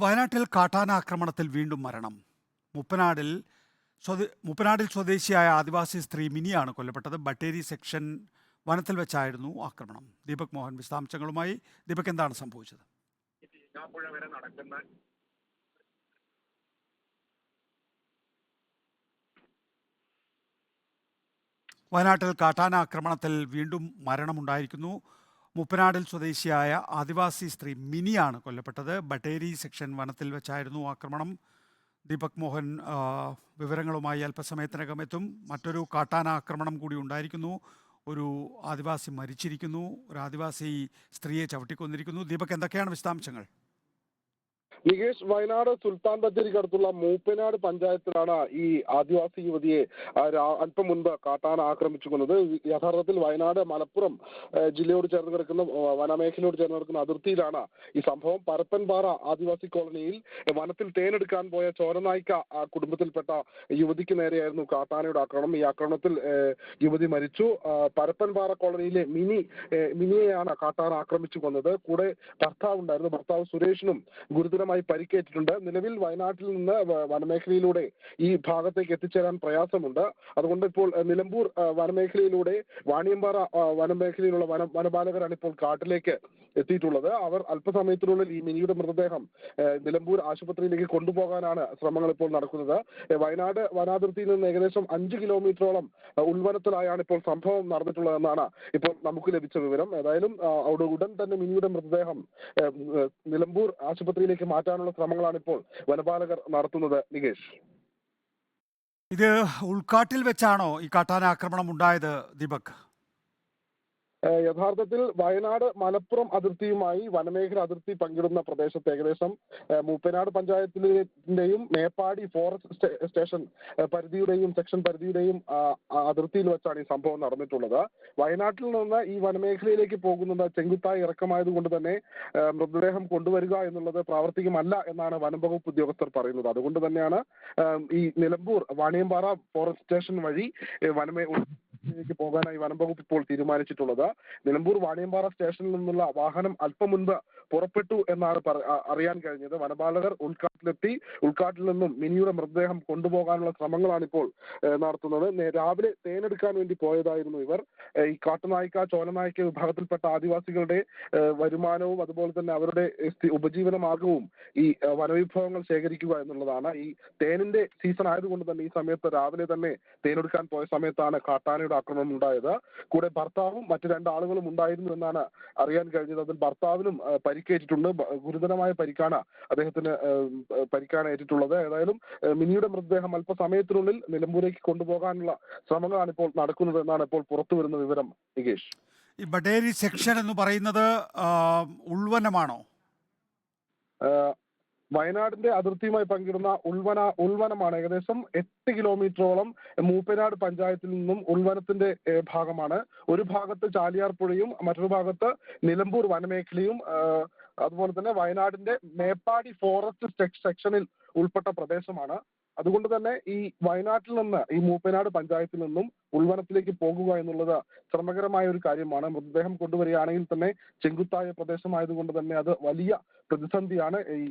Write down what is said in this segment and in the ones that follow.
വയനാട്ടിൽ കാട്ടാന ആക്രമണത്തിൽ വീണ്ടും മരണം. മുപ്പനാടിൽ മുപ്പനാടിൽ സ്വദേശിയായ ആദിവാസി സ്ത്രീ മിനിയാണ് കൊല്ലപ്പെട്ടത്. ബട്ടേരി സെക്ഷൻ വനത്തിൽ വെച്ചായിരുന്നു ആക്രമണം. ദീപക് മോഹൻ വിശദാംശങ്ങളുമായി. ദീപക്, എന്താണ് സംഭവിച്ചത്? ഈങ്ങാപ്പുഴ വരെ നടക്കുന്ന വയനാട്ടിൽ കാട്ടാന ആക്രമണത്തിൽ വീണ്ടും മരണമുണ്ടായിരിക്കുന്നു. മുപ്പനാടിൽ സ്വദേശിയായ ആദിവാസി സ്ത്രീ മിനിയാണ് കൊല്ലപ്പെട്ടത്. ബട്ടേരി സെക്ഷൻ വനത്തിൽ വെച്ചായിരുന്നു ആക്രമണം. ദീപക് മോഹൻ വിവരങ്ങളുമായി അല്പസമയത്തിനകം എത്തും. മറ്റൊരു കാട്ടാന ആക്രമണം കൂടി ഉണ്ടായിരിക്കുന്നു. ഒരു ആദിവാസി മരിച്ചിരിക്കുന്നു. ഒരു ആദിവാസി സ്ത്രീയെ ചവിട്ടിക്കൊന്നിരിക്കുന്നു. ദീപക്, എന്തൊക്കെയാണ് വിശദാംശങ്ങൾ? നികേഷ്, വയനാട് സുൽത്താൻ ബത്തേരിക്കടുത്തുള്ള മൂപ്പനാട് പഞ്ചായത്തിലാണ് ഈ ആദിവാസി യുവതിയെ അല്പം മുൻപ് കാട്ടാന ആക്രമിച്ചു കൊന്നത്. യഥാർത്ഥത്തിൽ വയനാട് മലപ്പുറം ജില്ലയോട് ചേർന്ന് കിടക്കുന്ന വനമേഖലയോട് ചേർന്ന് കിടക്കുന്ന അതിർത്തിയിലാണ് ഈ സംഭവം. പരപ്പൻപാറ ആദിവാസി കോളനിയിൽ വനത്തിൽ തേനെടുക്കാൻ പോയ ചോരനായിക്ക കുടുംബത്തിൽപ്പെട്ട യുവതിക്ക് നേരെയായിരുന്നു കാട്ടാനയുടെ ആക്രമണം. ഈ ആക്രമണത്തിൽ യുവതി മരിച്ചു. പരപ്പൻപാറ കോളനിയിലെ മിനിയെയാണ് കാട്ടാന ആക്രമിച്ചു കൊന്നത്. കൂടെ ഭർത്താവ് ഉണ്ടായിരുന്നു. ഭർത്താവ് സുരേഷിനും ഗുരുതരമായി പരിക്കേറ്റിട്ടുണ്ട്. നിലവിൽ വയനാട്ടിൽ നിന്ന് വനമേഖലയിലൂടെ ഈ ഭാഗത്തേക്ക് എത്തിച്ചേരാൻ പ്രയാസമുണ്ട്. അതുകൊണ്ട് ഇപ്പോൾ നിലമ്പൂർ വനമേഖലയിലൂടെ വാണിയമ്പാറ വനമേഖലയിലുള്ള വനപാലകരാണ് ഇപ്പോൾ കാട്ടിലേക്ക് എത്തിയിട്ടുള്ളത്. അവർ അല്പസമയത്തിനുള്ളിൽ ഈ മിനിയുടെ മൃതദേഹം നിലമ്പൂർ ആശുപത്രിയിലേക്ക് കൊണ്ടുപോകാനാണ് ശ്രമങ്ങൾ ഇപ്പോൾ നടക്കുന്നത്. വയനാട് വനാതിർത്തിയിൽ നിന്ന് ഏകദേശം 5 കിലോമീറ്ററോളം ഉൾവനത്തിലായാണ് ഇപ്പോൾ സംഭവം നടന്നിട്ടുള്ളതെന്നാണ് ഇപ്പോൾ നമുക്ക് ലഭിച്ച വിവരം. ഏതായാലും അവിടെ ഉടൻ തന്നെ മിനിയുടെ മൃതദേഹം നിലമ്പൂർ ആശുപത്രിയിലേക്ക് മാറ്റാനുള്ള ശ്രമങ്ങളാണ് ഇപ്പോൾ വനപാലകർ നടത്തുന്നത്. നികേഷ്, ഇത് ഉൾക്കാട്ടിൽ വെച്ചാണോ ഈ കാട്ടാന ആക്രമണം ഉണ്ടായത്? ദീപക്, യഥാർത്ഥത്തിൽ വയനാട് മലപ്പുറം അതിർത്തിയുമായി വനമേഖല അതിർത്തി പങ്കിടുന്ന പ്രദേശത്ത് ഏകദേശം Mooppanad പഞ്ചായത്തിന്റെയും Meppadi forest station പരിധിയുടെയും section പരിധിയുടെയും അതിർത്തിയിൽ വെച്ചാണ് ഈ സംഭവം നടന്നിട്ടുള്ളത്. വയനാട്ടിൽ നിന്ന് ഈ വനമേഖലയിലേക്ക് പോകുന്നത് ചെങ്കുത്തായി ഇറക്കമായതുകൊണ്ട് തന്നെ മൃതദേഹം കൊണ്ടുവരിക എന്നുള്ളത് പ്രാവർത്തികമല്ല എന്നാണ് വനം വകുപ്പ് ഉദ്യോഗസ്ഥർ പറയുന്നത്. അതുകൊണ്ട് തന്നെയാണ് ഈ നിലമ്പൂർ വാണിയമ്പാറ ഫോറസ്റ്റ് സ്റ്റേഷൻ വഴി ലേക്ക് പോകാനായി വനം വകുപ്പ് ഇപ്പോൾ തീരുമാനിച്ചിട്ടുള്ളത്. നിലമ്പൂർ വാണിയമ്പാറ സ്റ്റേഷനിൽ നിന്നുള്ള വാഹനം അല്പം മുൻപ് പുറപ്പെട്ടു എന്നാണ് അറിയാൻ കഴിഞ്ഞത്. വനപാലകർ ഉൾക്കാട്ടിലെത്തി ഉൾക്കാട്ടിൽ നിന്നും മിനിയുടെ മൃതദേഹം കൊണ്ടുപോകാനുള്ള ശ്രമങ്ങളാണ് ഇപ്പോൾ നടത്തുന്നത്. രാവിലെ തേനെടുക്കാൻ വേണ്ടി പോയതായിരുന്നു ഇവർ. ഈ കാട്ടുനായ്ക്ക ചോലനായ്ക്ക വിഭാഗത്തിൽപ്പെട്ട ആദിവാസികളുടെ വരുമാനവും അതുപോലെ തന്നെ അവരുടെ ഉപജീവന മാർഗവും ഈ വനവിഭവങ്ങൾ ശേഖരിക്കുക എന്നുള്ളതാണ്. ഈ തേനിന്റെ സീസൺ ആയതുകൊണ്ട് തന്നെ ഈ സമയത്ത് രാവിലെ തന്നെ തേനെടുക്കാൻ പോയ സമയത്താണ് കാട്ടാനയുടെ ആക്രമണം ഉണ്ടായത്. കൂടെ ഭർത്താവും മറ്റു 2 ആളുകളും ഉണ്ടായിരുന്നു എന്നാണ് അറിയാൻ കഴിഞ്ഞത്. അതിൽ ഭർത്താവിനും പരിക്കേറ്റിട്ടുണ്ട്. ഗുരുതരമായ പരിക്കാണ് അദ്ദേഹത്തിന് പരിക്കാണേറ്റിട്ടുള്ളത്. ഏതായാലും മിനിയുടെ മൃതദേഹം അല്പസമയത്തിനുള്ളിൽ നിലമ്പൂരേക്ക് കൊണ്ടുപോകാനുള്ള ശ്രമങ്ങളാണ് ഇപ്പോൾ നടക്കുന്നത് എന്നാണ് ഇപ്പോൾ പുറത്തു വരുന്ന വിവരം. നികേഷ്, ഈ ബട്ടേരി സെക്ഷൻ എന്ന് പറയുന്നത് ഉൾവനമാണോ? വയനാടിന്റെ അതിർത്തിയുമായി പങ്കിടുന്ന ഉൾവനമാണ്. ഏകദേശം 8 കിലോമീറ്ററോളം മൂപ്പനാട് പഞ്ചായത്തിൽ നിന്നും ഉൾവനത്തിന്റെ ഭാഗമാണ്. ഒരു ഭാഗത്ത് ചാലിയാർ പുഴയും മറ്റൊരു ഭാഗത്ത് നിലമ്പൂർ വനമേഖലയും അതുപോലെ തന്നെ വയനാടിന്റെ മേപ്പാടി ഫോറസ്റ്റ് സെക്ഷനിൽ ഉൾപ്പെട്ട പ്രദേശമാണ്. അതുകൊണ്ട് തന്നെ ഈ വയനാട്ടിൽ നിന്ന് ഈ മൂപ്പനാട് പഞ്ചായത്തിൽ നിന്നും ഉൾവനത്തിലേക്ക് പോകുക എന്നുള്ളത് ശ്രമകരമായ ഒരു കാര്യമാണ്. മൃതദേഹം കൊണ്ടുവരികയാണെങ്കിൽ തന്നെ ചെങ്കുത്തായ പ്രദേശമായതുകൊണ്ട് തന്നെ അത് വലിയ പ്രതിസന്ധിയാണ്. ഈ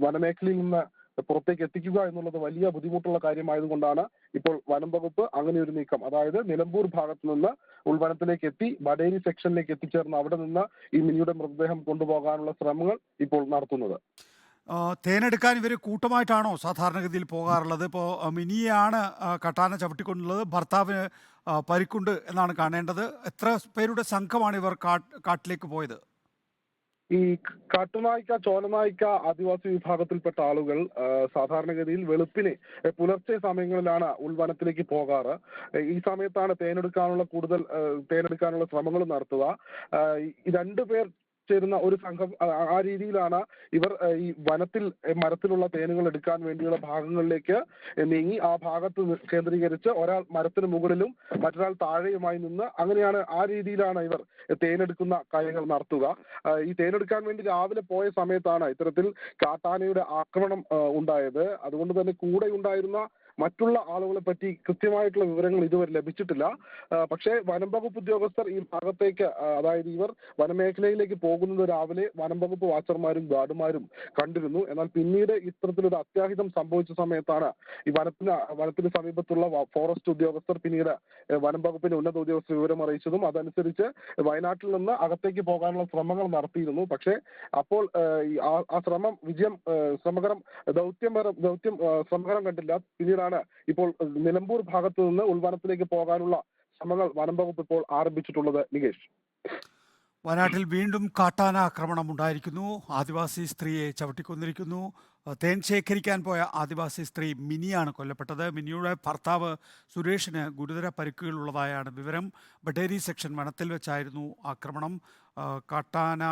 വനമേഖലയിൽ നിന്ന് പുറത്തേക്ക് എത്തിക്കുക എന്നുള്ളത് വലിയ ബുദ്ധിമുട്ടുള്ള കാര്യമായതുകൊണ്ടാണ് ഇപ്പോൾ വനം വകുപ്പ് അങ്ങനെ ഒരു നീക്കം, അതായത് നിലമ്പൂർ ഭാഗത്ത് നിന്ന് ഉൾവനത്തിലേക്ക് എത്തി ബഡേരി സെക്ഷനിലേക്ക് എത്തിച്ചേർന്ന് അവിടെ നിന്ന് ഈ മിനിയുടെ മൃതദേഹം കൊണ്ടുപോകാനുള്ള ശ്രമങ്ങൾ ഇപ്പോൾ നടത്തുന്നത്. തേനെടുക്കാൻ ഇവർ കൂട്ടമായിട്ടാണോ സാധാരണഗതിയിൽ പോകാറുള്ളത്? ഇപ്പോൾ മിനിയാണ് കാട്ടാന ചവിട്ടിക്കൊണ്ടുള്ളത്. ഭർത്താവിന് പരിക്കുണ്ട് എന്നാണ് കാണേണ്ടത്. എത്ര പേരുടെ സംഘമാണ് ഇവർ കാട്ടിലേക്ക് പോയത്? ഈ കാട്ടുനായ്ക്ക ചോലനായ്ക്ക ആദിവാസി വിഭാഗത്തിൽപ്പെട്ട ആളുകൾ സാധാരണഗതിയിൽ വെളുപ്പിന് പുലർച്ചെ സമയങ്ങളിലാണ് ഉൾവനത്തിലേക്ക് പോകാറ്. ഈ സമയത്താണ് തേനെടുക്കാനുള്ള ശ്രമങ്ങൾ നടത്തുക. 2 പേർ ചേരുന്ന ഒരു സംഘം ആ രീതിയിലാണ് ഇവർ ഈ മരത്തിലുള്ള തേനുകൾ എടുക്കാൻ വേണ്ടിയുള്ള ഭാഗങ്ങളിലേക്ക് നീങ്ങി ആ ഭാഗത്ത് കേന്ദ്രീകരിച്ച് ഒരാൾ മരത്തിന് മുകളിലും മറ്റൊരാൾ താഴെയുമായി നിന്ന് അങ്ങനെയാണ് ആ രീതിയിലാണ് ഇവർ തേനെടുക്കുന്ന കാര്യങ്ങൾ നടത്തുക. ഈ തേനെടുക്കാൻ വേണ്ടി രാവിലെ പോയ സമയത്താണ് ഇത്തരത്തിൽ കാട്ടാനയുടെ ആക്രമണം ഉണ്ടായത്. അതുകൊണ്ട് തന്നെ കൂടെ ഉണ്ടായിരുന്ന മറ്റുള്ള ആളുകളെ പറ്റി കൃത്യമായിട്ടുള്ള വിവരങ്ങൾ ഇതുവരെ ലഭിച്ചിട്ടില്ല. പക്ഷേ വനം വകുപ്പ് ഉദ്യോഗസ്ഥർ ഈ ഭാഗത്തേക്ക് അതായത് ഇവർ വനമേഖലയിലേക്ക് പോകുന്നത് രാവിലെ വനം വകുപ്പ് വാച്ചർമാരും ഗാർഡുമാരും കണ്ടിരുന്നു. എന്നാൽ പിന്നീട് ഇത്തരത്തിലൊരു അത്യാഹിതം സംഭവിച്ച സമയത്താണ് ഈ വനത്തിന് സമീപത്തുള്ള ഫോറസ്റ്റ് ഉദ്യോഗസ്ഥർ പിന്നീട് വനം വകുപ്പിന്റെ ഉന്നത ഉദ്യോഗസ്ഥർ വിവരം അറിയിച്ചതും അതനുസരിച്ച് വയനാട്ടിൽ നിന്ന് അകത്തേക്ക് പോകാനുള്ള ശ്രമങ്ങൾ നടത്തിയിരുന്നു. പക്ഷേ അപ്പോൾ ആ ശ്രമം ശ്രമകരം കണ്ടില്ല. പിന്നീടാണ് ഇപ്പോൾ നിലമ്പൂർ ഭാഗത്തു നിന്ന് ഉൾവനത്തിലേക്ക് പോകാനുള്ള ശ്രമങ്ങൾ വനം വകുപ്പ് ഇപ്പോൾ ആരംഭിച്ചിട്ടുള്ളത്. നികേഷ്, വയനാട്ടിൽ വീണ്ടും കാട്ടാന ആക്രമണം ഉണ്ടായിരിക്കുന്നു. ആദിവാസി സ്ത്രീയെ ചവിട്ടിക്കൊന്നിരിക്കുന്നു. തേൻ ശേഖരിക്കാൻ പോയ ആദിവാസി സ്ത്രീ മിനിയാണ് കൊല്ലപ്പെട്ടത്. മിനിയുടെ ഭർത്താവ് സുരേഷിന് ഗുരുതര പരിക്കുകളുള്ളതായാണ് വിവരം. ബട്ടേരി സെക്ഷൻ വനത്തിൽ വെച്ചായിരുന്നു ആക്രമണം. കാട്ടാന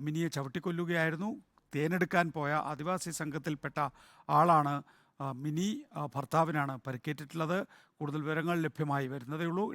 മിനിയെ ചവിട്ടിക്കൊല്ലുകയായിരുന്നു. തേനെടുക്കാൻ പോയ ആദിവാസി സംഘത്തിൽപ്പെട്ട ആളാണ് മിനി. ഭർത്താവിനാണ് പരിക്കേറ്റിട്ടുള്ളത്. കൂടുതൽ വിവരങ്ങൾ ലഭ്യമായി വരുന്നതേയുള്ളൂ.